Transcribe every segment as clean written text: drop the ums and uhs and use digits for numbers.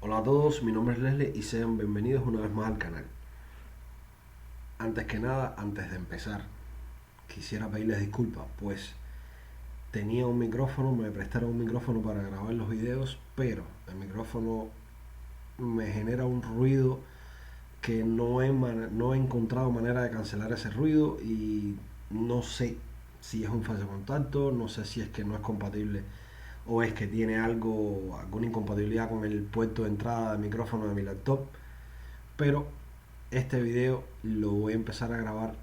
Hola a todos, mi nombre es Leslie y sean bienvenidos una vez más al canal. Antes que nada, antes de empezar, quisiera pedirles disculpas, pues tenía un micrófono, me prestaron un micrófono para grabar los videos, pero el micrófono me genera un ruido que no he encontrado manera de cancelar ese ruido y no sé si es un falso contacto, no sé si es que no es compatible o es que tiene alguna incompatibilidad con el puerto de entrada de micrófono de mi laptop, pero este video lo voy a empezar a grabar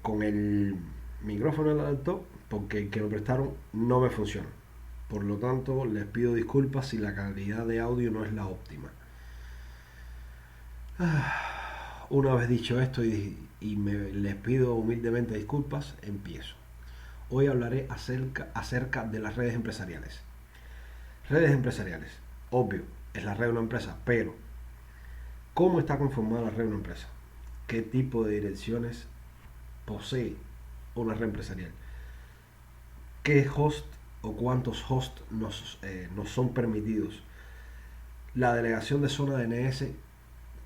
con el micrófono del laptop porque el que me prestaron no me funciona. Por lo tanto, les pido disculpas si la calidad de audio no es la óptima. Una vez dicho esto les pido humildemente disculpas, empiezo. Hoy hablaré acerca de las redes empresariales. Redes empresariales, obvio, es la red de una empresa, pero ¿cómo está conformada la red de una empresa? ¿Qué tipo de direcciones posee una red empresarial? ¿Qué host o cuántos hosts nos son permitidos? La delegación de zona DNS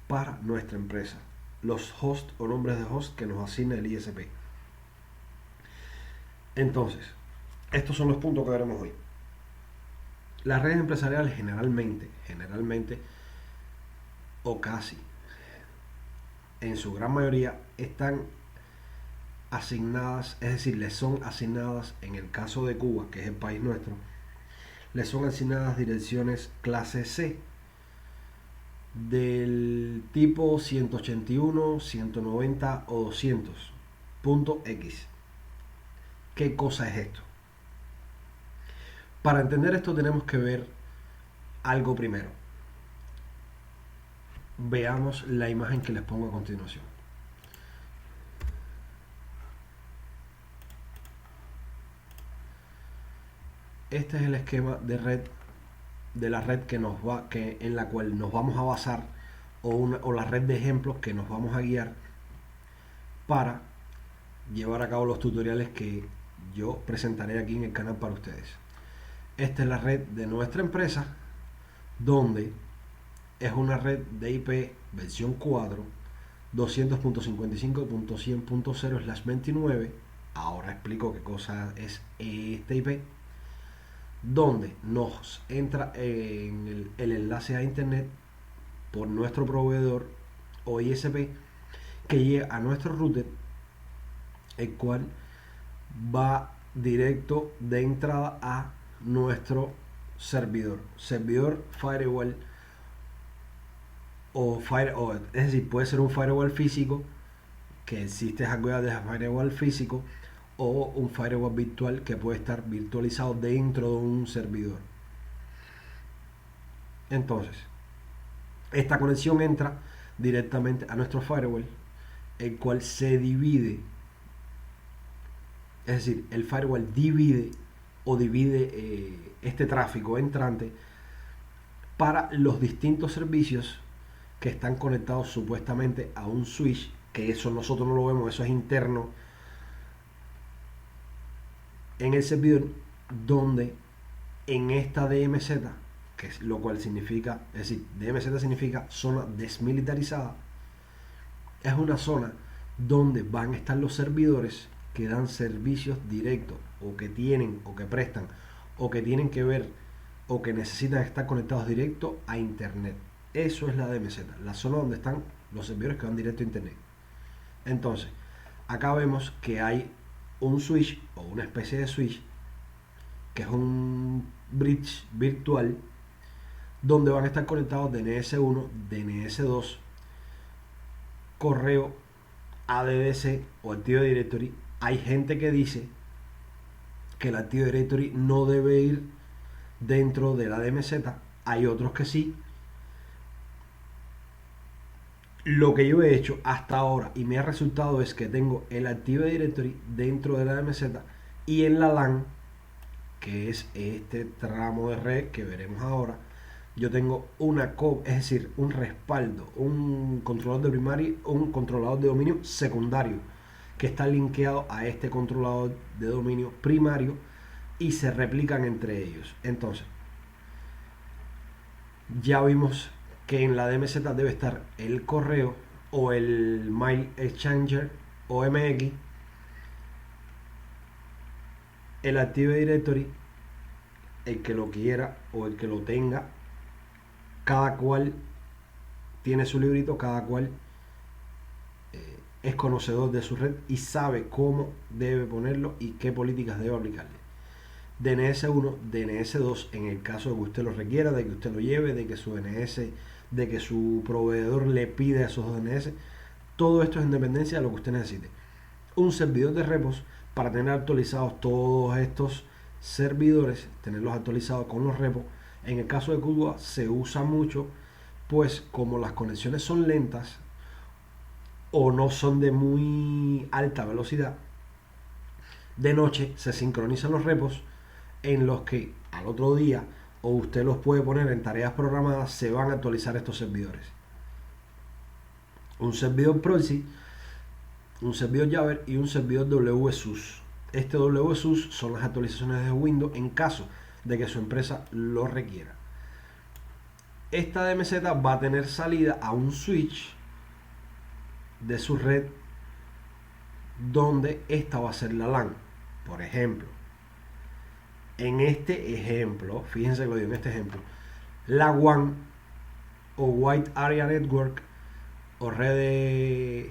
para nuestra empresa. Los hosts o nombres de host que nos asigna el ISP. Entonces, estos son los puntos que veremos hoy. Las redes empresariales generalmente o casi, en su gran mayoría, están asignadas, es decir, les son asignadas, en el caso de Cuba, que es el país nuestro, les son asignadas direcciones clase C del tipo 181, 190 o 200. Punto X. ¿Qué cosa es esto? Para entender esto tenemos que ver algo primero. Veamos la imagen que les pongo a continuación. Este es el esquema de la red en la cual nos vamos a basar o la red de ejemplos que nos vamos a guiar para llevar a cabo los tutoriales que yo presentaré aquí en el canal para ustedes. Esta es la red de nuestra empresa, donde es una red de IP versión 4, 200.55.100.0/29. Ahora explico qué cosa es este IP, donde nos entra en el enlace a internet por nuestro proveedor o ISP que llega a nuestro router, el cual va directo de entrada a nuestro servidor firewall es decir, puede ser un firewall físico, que existe hardware de firewall físico, o un firewall virtual que puede estar virtualizado dentro de un servidor. Entonces, esta conexión entra directamente a nuestro firewall, el cual se divide, es decir, el firewall divide este tráfico entrante para los distintos servicios que están conectados supuestamente a un switch, que eso nosotros no lo vemos, eso es interno en el servidor, donde en esta DMZ, que es lo cual significa, es decir, DMZ significa zona desmilitarizada, es una zona donde van a estar los servidores que dan servicios directos o que tienen o que prestan o que tienen que ver o que necesitan estar conectados directo a internet. Eso es la DMZ, la zona donde están los servidores que van directo a internet. Entonces, acá vemos que hay un switch o una especie de switch que es un bridge virtual donde van a estar conectados DNS1, DNS2, correo, ADDC o Active Directory. Hay gente que dice que el Active Directory no debe ir dentro de la DMZ, hay otros que sí. Lo que yo he hecho hasta ahora y me ha resultado es que tengo el Active Directory dentro de la DMZ y en la LAN, que es este tramo de red que veremos ahora, yo tengo es decir, un respaldo, un controlador de primario, un controlador de dominio secundario que está linkeado a este controlador de dominio primario y se replican entre ellos. Entonces, Ya vimos que en la DMZ debe estar el correo o el Mail Exchanger o MX, el Active Directory, el que lo quiera o el que lo tenga, cada cual tiene su librito, cada cual es conocedor de su red y sabe cómo debe ponerlo y qué políticas debe aplicarle. DNS1, DNS2 en el caso de que usted lo requiera, de que usted lo lleve, de que su DNS, de que su proveedor le pide a esos DNS. Todo esto es en dependencia de lo que usted necesite. Un servidor de repos para tener actualizados todos estos servidores, tenerlos actualizados con los repos. En el caso de Cuba se usa mucho, pues como las conexiones son lentas o no son de muy alta velocidad, de noche se sincronizan los repos en los que al otro día, o usted los puede poner en tareas programadas, se van a actualizar estos servidores. Un servidor proxy, un servidor Jabber y un servidor WSUS. Este WSUS son las actualizaciones de Windows en caso de que su empresa lo requiera. Esta DMZ va a tener salida a un switch de su red donde esta va a ser la LAN. Por ejemplo, en este ejemplo, fíjense lo digo, en este ejemplo, la WAN o Wide Area Network o red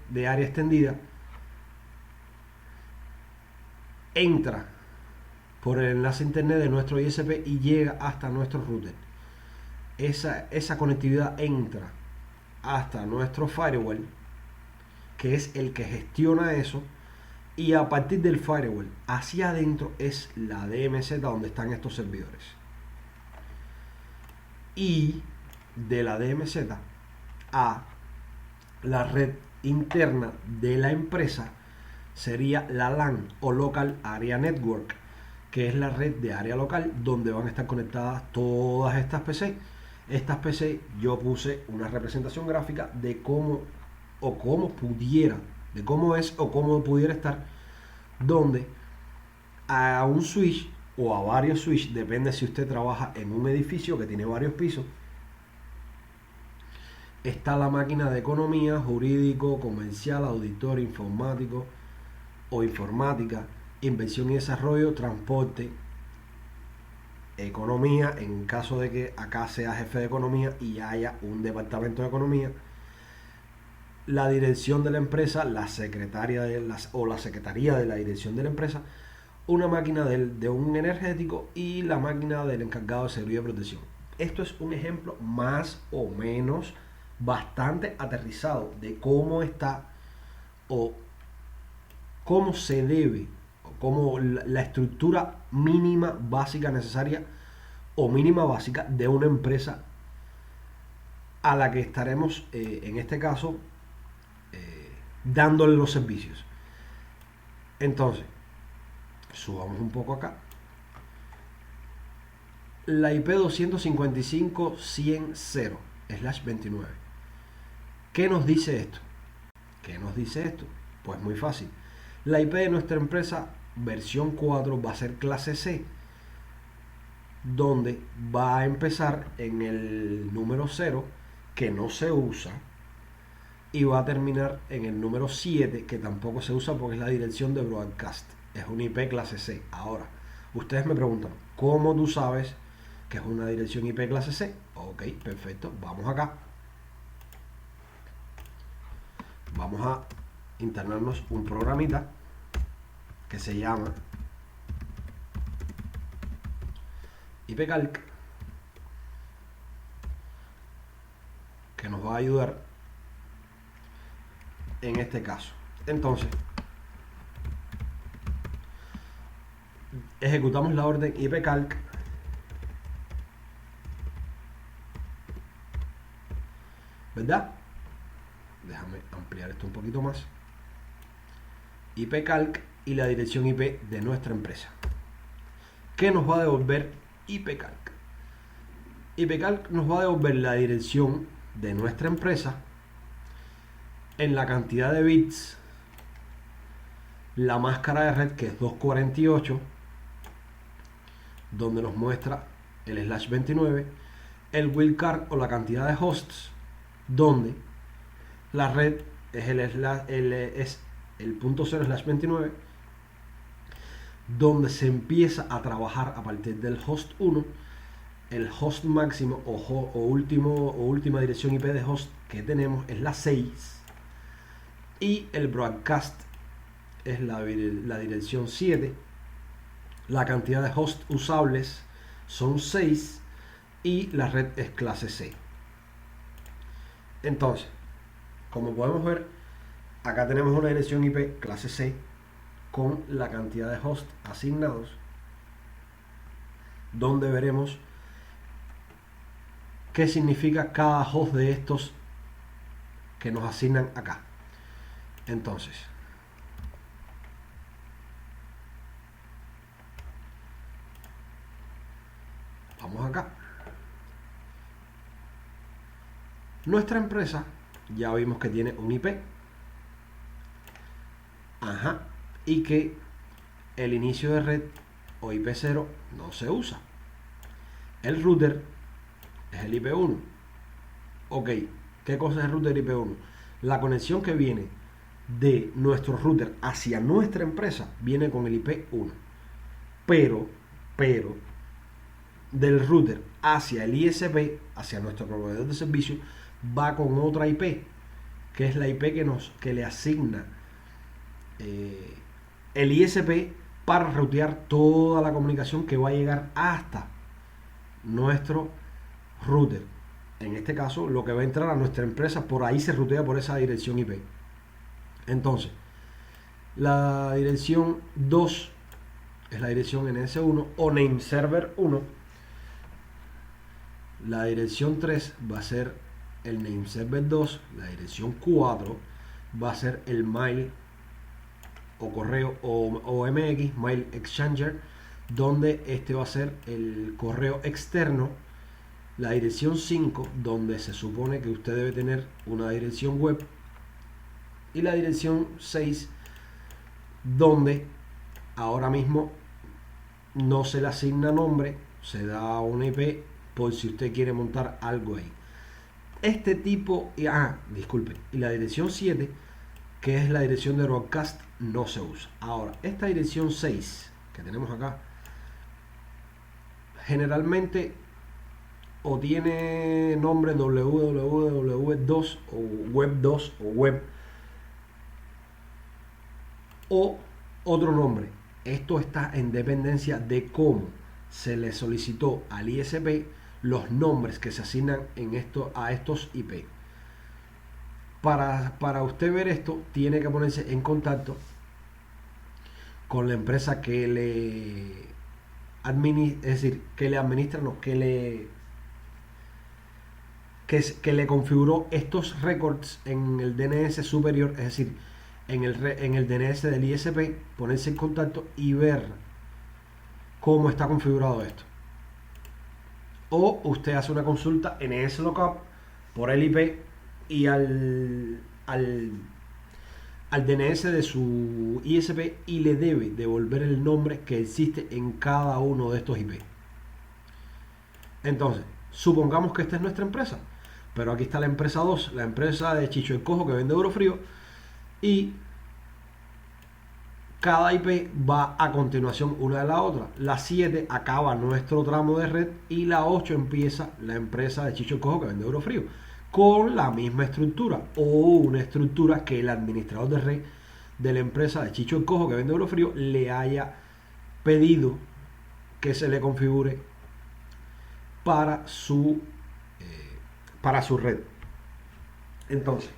de área extendida entra por el enlace internet de nuestro ISP y llega hasta nuestro router. Esa conectividad entra hasta nuestro firewall, que es el que gestiona eso, y a partir del firewall hacia adentro es la DMZ donde están estos servidores. Y de la DMZ a la red interna de la empresa sería la LAN o Local Area Network, que es la red de área local donde van a estar conectadas todas estas PC. Estas PC yo puse una representación gráfica de cómo o cómo pudiera, de cómo es o cómo pudiera estar, donde a un switch o a varios switch, depende si usted trabaja en un edificio que tiene varios pisos, está la máquina de economía, jurídico, comercial, auditor, informático o informática, inversión y desarrollo, transporte, economía, en caso de que acá sea jefe de economía y haya un departamento de economía, la dirección de la empresa, la secretaria o la secretaría de la dirección de la empresa, una máquina de un energético y la máquina del encargado de seguridad y protección. Esto es un ejemplo más o menos bastante aterrizado de cómo está o cómo se debe, o cómo la estructura mínima básica necesaria o mínima básica de una empresa a la que estaremos, en este caso, dándole los servicios. Entonces, subamos un poco acá. La IP 255.100.0/29. ¿Qué nos dice esto? ¿Qué nos dice esto? Pues muy fácil. La IP de nuestra empresa versión 4 va a ser clase C, donde va a empezar en el número 0, que no se usa, y va a terminar en el número 7, que tampoco se usa porque es la dirección de broadcast. Es una IP clase C. Ahora, ustedes me preguntan, ¿cómo tú sabes que es una dirección IP clase C? Ok, perfecto. Vamos acá. Vamos a internarnos un programita que se llama IPCalc, que nos va a ayudar en este caso. Entonces, ejecutamos la orden IPCalc ¿verdad? Déjame ampliar esto un poquito más. IPCalc y la dirección IP de nuestra empresa. ¿Qué nos va a devolver IPCalc? IPCalc nos va a devolver la dirección de nuestra empresa en la cantidad de bits, la máscara de red que es 248, donde nos muestra el /29, el wildcard o la cantidad de hosts, donde la red es el punto 0/29, donde se empieza a trabajar a partir del host 1. El host máximo o última dirección IP de host que tenemos es la 6, y el broadcast es la dirección 7. La cantidad de hosts usables son 6 y la red es clase C. Entonces, como podemos ver, acá tenemos una dirección IP clase C con la cantidad de hosts asignados, donde veremos qué significa cada host de estos que nos asignan acá. Entonces, vamos acá. Nuestra empresa ya vimos que tiene un IP. Y que el inicio de red o IP0 no se usa. El router es el IP1. Ok, ¿qué cosa es el router IP1? La conexión que viene de nuestro router hacia nuestra empresa viene con el IP1. Pero del router hacia el ISP, hacia nuestro proveedor de servicio, va con otra IP, que es la IP que le asigna el ISP para rutear toda la comunicación que va a llegar hasta nuestro router. En este caso, lo que va a entrar a nuestra empresa, por ahí se rutea por esa dirección IP. Entonces, la dirección 2 es la dirección NS1 o name server 1. La dirección 3 va a ser el name server 2. La dirección 4 va a ser el mail o correo o MX, Mail Exchanger, donde este va a ser el correo externo. La dirección 5, donde se supone que usted debe tener una dirección web. Y la dirección 6, donde ahora mismo no se le asigna nombre, se da una IP por si usted quiere montar algo ahí. Este tipo, disculpe, y la dirección 7, que es la dirección de broadcast, no se usa. Ahora, esta dirección 6 que tenemos acá, generalmente o tiene nombre www2 o web 2 o web, o otro nombre. Esto está en dependencia de cómo se le solicitó al ISP los nombres que se asignan a estos IP. Para usted ver esto, tiene que ponerse en contacto con la empresa que le le configuró estos records en el DNS superior, es decir, en el DNS del ISP, ponerse en contacto y ver cómo está configurado esto. O usted hace una consulta en NSLookup por el IP y al DNS de su ISP, y le debe devolver el nombre que existe en cada uno de estos IP. Entonces, supongamos que esta es nuestra empresa, pero aquí está la empresa 2, la empresa de Chicho el Cojo que vende Eurofrío, y cada IP va a continuación una de la otra. La 7 acaba nuestro tramo de red y la 8 empieza la empresa de Chicho el Cojo que vende Eurofrío, con la misma estructura o una estructura que el administrador de red de la empresa de Chicho el Cojo que vende Eurofrío le haya pedido que se le configure para su red. Entonces,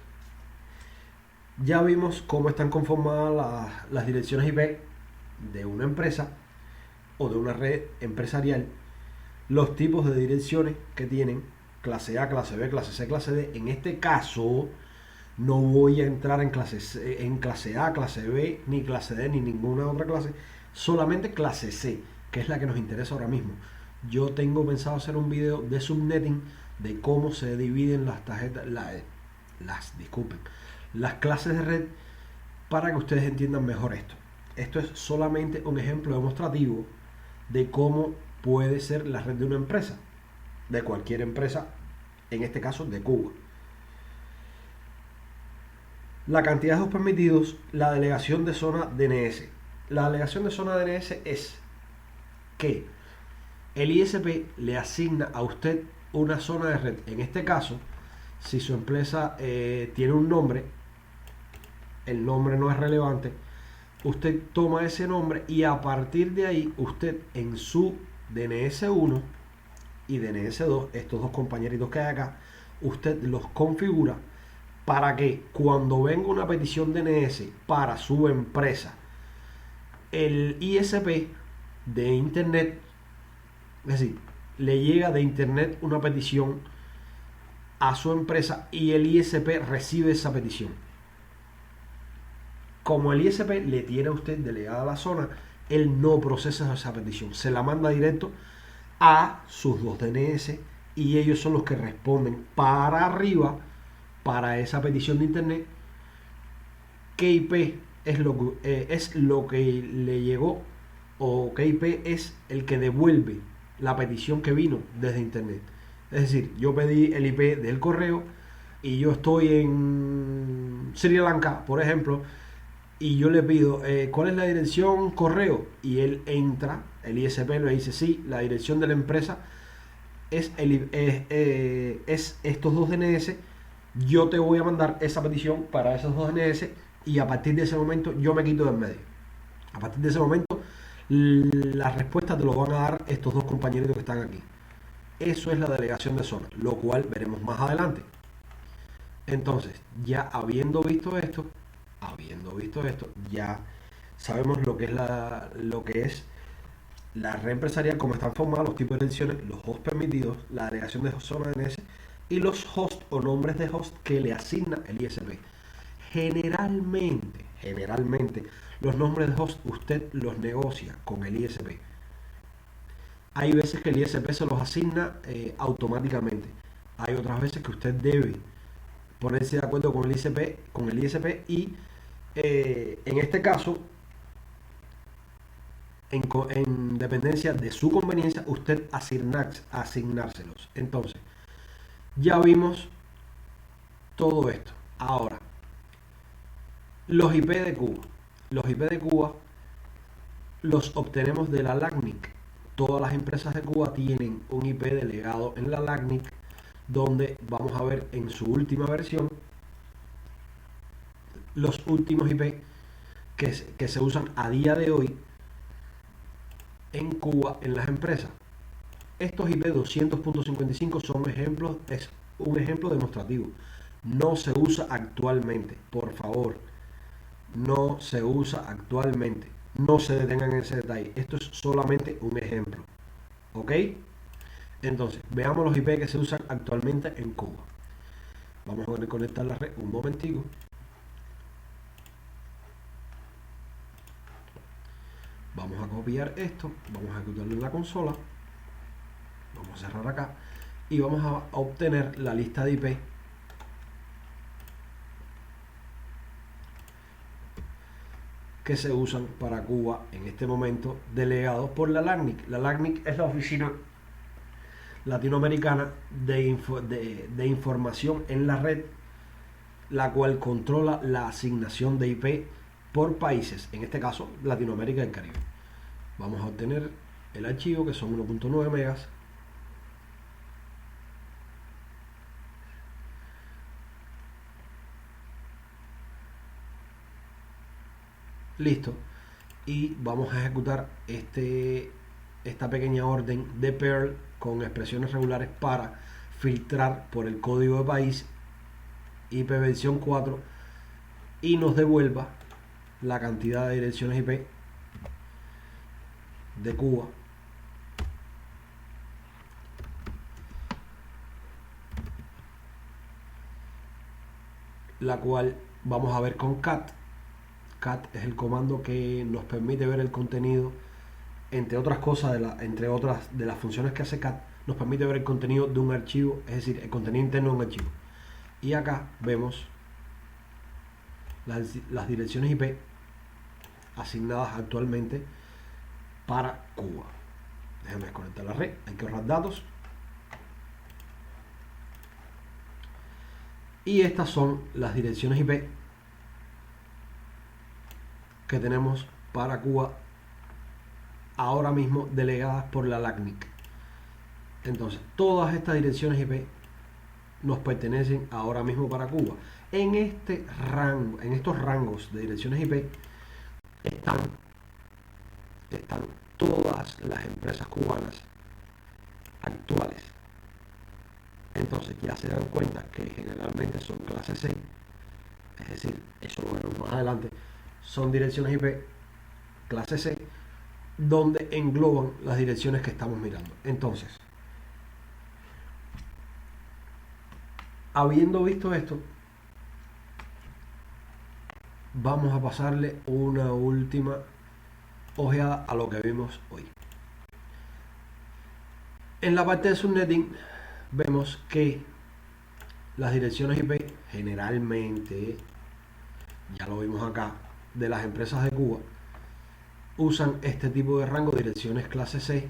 ya vimos cómo están conformadas las direcciones IP de una empresa o de una red empresarial, los tipos de direcciones que tienen: clase A, clase B, clase C, clase D. En este caso no voy a entrar en clase A, clase B, ni clase D, ni ninguna otra clase, solamente clase C, que es la que nos interesa ahora mismo. Yo tengo pensado hacer un video de subnetting, de cómo se dividen las tarjetas, las clases de red, para que ustedes entiendan mejor esto. Esto es solamente un ejemplo demostrativo de cómo puede ser la red de una empresa, de cualquier empresa, en este caso de Cuba. La cantidad de hosts permitidos, la delegación de zona DNS. La delegación de zona DNS es que el ISP le asigna a usted una zona de red. En este caso, si su empresa tiene un nombre, el nombre no es relevante, usted toma ese nombre y a partir de ahí usted en su DNS1 y DNS2, estos dos compañeritos que hay acá, usted los configura para que cuando venga una petición DNS para su empresa, el ISP de internet, es decir, le llega de internet una petición a su empresa y el ISP recibe esa petición. Como el ISP le tiene a usted delegada la zona, él no procesa esa petición, se la manda directo a sus dos DNS y ellos son los que responden para arriba para esa petición de internet qué IP es lo que le llegó o qué IP es el que devuelve la petición que vino desde internet. Es decir, yo pedí el IP del correo y yo estoy en Sri Lanka, por ejemplo, y yo le pido cuál es la dirección correo y él entra, el ISP le dice sí, la dirección de la empresa es estos dos DNS, yo te voy a mandar esa petición para esos dos DNS y a partir de ese momento yo me quito del medio. A partir de ese momento las respuestas te lo van a dar estos dos compañeritos que están aquí. Eso es la delegación de zona, lo cual veremos más adelante. Entonces, ya habiendo visto esto, ya sabemos lo que es la red empresarial, cómo están formadas, los tipos de direcciones, los hosts permitidos, la delegación de zona DNS y los hosts o nombres de host que le asigna el ISP. Generalmente, los nombres de host usted los negocia con el ISP. Hay veces que el ISP se los asigna automáticamente. Hay otras veces que usted debe ponerse de acuerdo con el ISP y en este caso, en dependencia de su conveniencia, usted asignárselos. Entonces, ya vimos todo esto. Ahora, los IP de Cuba. Los IP de Cuba los obtenemos de la LACNIC. Todas las empresas de Cuba tienen un IP delegado en la LACNIC, donde vamos a ver en su última versión los últimos IP que se usan a día de hoy en Cuba en las empresas. Estos IP 200.55 son ejemplos, es un ejemplo demostrativo. No se usa actualmente, por favor. No se usa actualmente. No se detengan en ese detalle. Esto es solamente un ejemplo. ¿Ok? Entonces, veamos los IP que se usan actualmente en Cuba. Vamos a conectar la red un momentico. Vamos a copiar esto, vamos a ejecutarlo en la consola, vamos a cerrar acá y vamos a obtener la lista de IP que se usan para Cuba en este momento, delegados por la LACNIC. La LACNIC es la Oficina Latinoamericana de Información en la Red, la cual controla la asignación de IP por países, en este caso Latinoamérica y el Caribe. Vamos a obtener el archivo que son 1.9 megas. Listo. Y vamos a ejecutar esta pequeña orden de Perl con expresiones regulares para filtrar por el código de país IP versión 4 y nos devuelva la cantidad de direcciones IP de Cuba la cual vamos a ver con cat. Cat es el comando que nos permite ver el contenido, entre otras cosas, entre otras de las funciones que hace cat, nos permite ver el contenido de un archivo, es decir, el contenido interno de un archivo. Y acá vemos las direcciones IP asignadas actualmente para Cuba. Déjame desconectar la red, hay que ahorrar datos. Y estas son las direcciones IP que tenemos para Cuba ahora mismo delegadas por la LACNIC. Entonces, todas estas direcciones IP nos pertenecen ahora mismo para Cuba. En este rango, en estos rangos de direcciones IP están todas las empresas cubanas actuales. Entonces ya se dan cuenta que generalmente son clase C, es decir, eso lo veremos más adelante, son direcciones IP clase C, donde engloban las direcciones que estamos mirando. Entonces, habiendo visto esto, vamos a pasarle una última ojeada a lo que vimos hoy. En la parte de subnetting vemos que las direcciones IP generalmente, ya lo vimos acá, de las empresas de Cuba, usan este tipo de rango de direcciones clase C,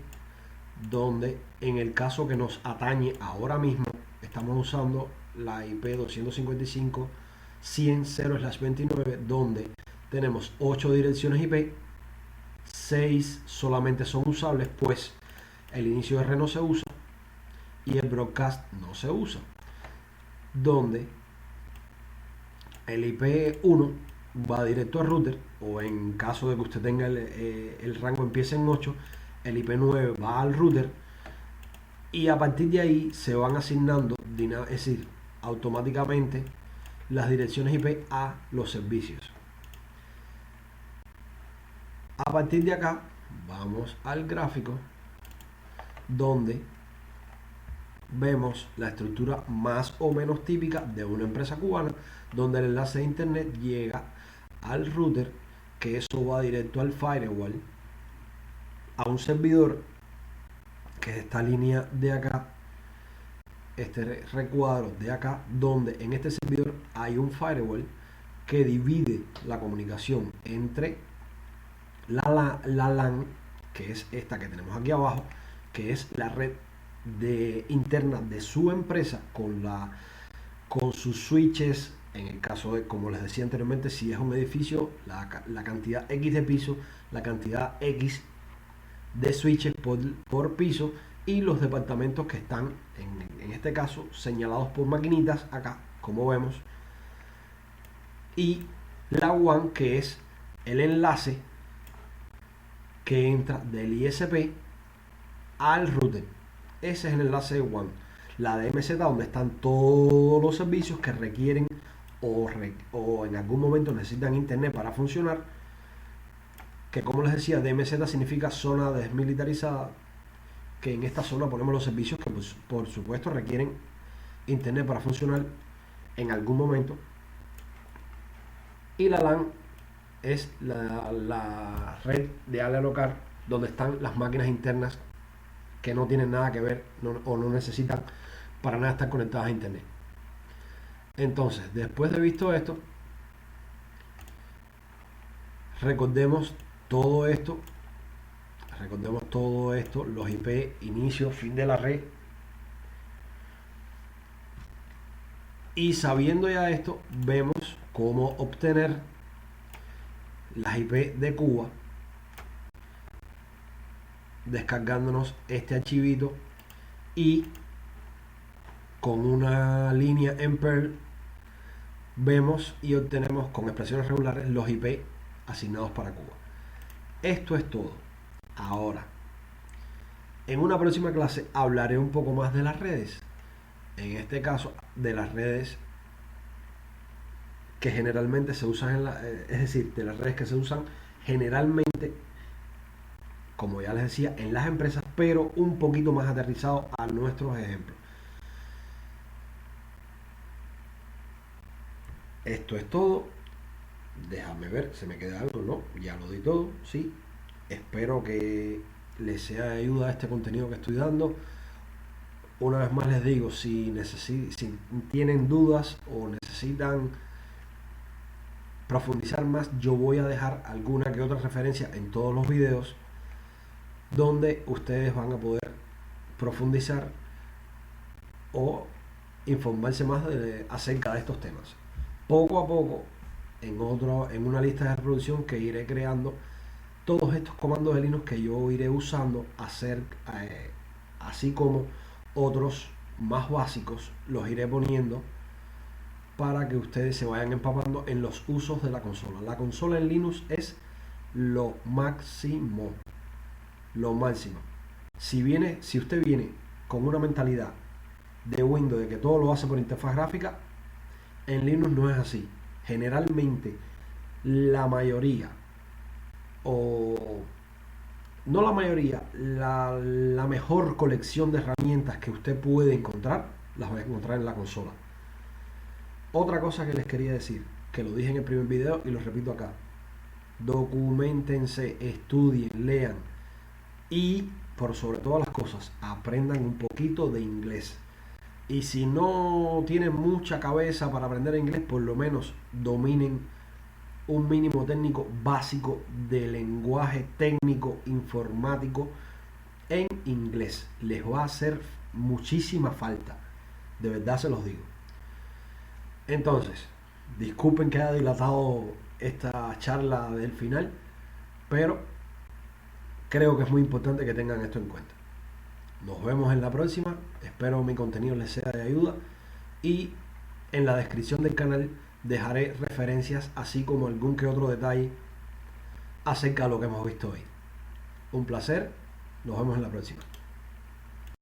donde en el caso que nos atañe ahora mismo estamos usando la IP 255.100.0/29, donde tenemos 8 direcciones IP, 6 solamente son usables, pues el inicio R no se usa y el broadcast no se usa, donde el IP 1 va directo al router, o en caso de que usted tenga el rango empiece en 8, el IP 9 va al router, y a partir de ahí se van asignando, es decir, automáticamente las direcciones IP a los servicios. A partir de acá vamos al gráfico, donde vemos la estructura más o menos típica de una empresa cubana, donde el enlace de internet llega al router, que eso va directo al firewall, a un servidor, que es esta línea de acá, este recuadro de acá, donde en este servidor hay un firewall que divide la comunicación entre la LAN, que es esta que tenemos aquí abajo, que es la red interna de su empresa, con sus switches. En el caso de, como les decía anteriormente, si es un edificio, la cantidad X de piso, la cantidad X de switches por piso, y los departamentos que están en este caso señalados por maquinitas acá, como vemos, y la WAN, que es el enlace que entra del ISP al router. Ese es el enlace de WAN. La DMZ, donde están todos los servicios que requieren o en algún momento necesitan internet para funcionar, que, como les decía, DMZ significa zona desmilitarizada, que en esta zona ponemos los servicios que, pues, por supuesto, requieren internet para funcionar en algún momento. Y la LAN es la red de área local, donde están las máquinas internas que no tienen nada que ver o no necesitan para nada estar conectadas a internet. Entonces, después de visto esto, recordemos todo esto, los IP, inicio, fin de la red. Y sabiendo ya esto, vemos cómo obtener las IP de Cuba, descargándonos este archivito, y con una línea en Perl vemos y obtenemos con expresiones regulares los IP asignados para Cuba. Esto es todo. Ahora, en una próxima clase hablaré un poco más de las redes, en este caso de las redes que generalmente se usan es decir, de las redes que se usan generalmente, como ya les decía, en las empresas, pero un poquito más aterrizado a nuestros ejemplos. Esto es todo. Déjame ver, se me queda algo, ¿no? Ya lo di todo, sí. Espero que les sea de ayuda este contenido que estoy dando. Una vez más les digo, si tienen dudas o necesitan profundizar más, yo voy a dejar alguna que otra referencia en todos los videos donde ustedes van a poder profundizar o informarse más acerca de estos temas. Poco a poco, en una lista de reproducción que iré creando, todos estos comandos de Linux que yo iré usando, así como otros más básicos, los iré poniendo para que ustedes se vayan empapando en los usos de la consola. La consola en Linux es lo máximo, lo máximo. Si usted viene con una mentalidad de Windows, de que todo lo hace por interfaz gráfica, en Linux no es así. Generalmente la mayoría, o no la mayoría, la mejor colección de herramientas que usted puede encontrar, las va a encontrar en la consola. Otra cosa que les quería decir, que lo dije en el primer video y lo repito acá: documentense, estudien, lean y, por sobre todas las cosas, aprendan un poquito de inglés. Y si no tienen mucha cabeza para aprender inglés, por lo menos dominen un mínimo técnico básico de lenguaje técnico informático en inglés. Les va a hacer muchísima falta, de verdad se los digo. Entonces, disculpen que haya dilatado esta charla del final, pero creo que es muy importante que tengan esto en cuenta. Nos vemos en la próxima, espero mi contenido les sea de ayuda y en la descripción del canal dejaré referencias así como algún que otro detalle acerca de lo que hemos visto hoy. Un placer, nos vemos en la próxima.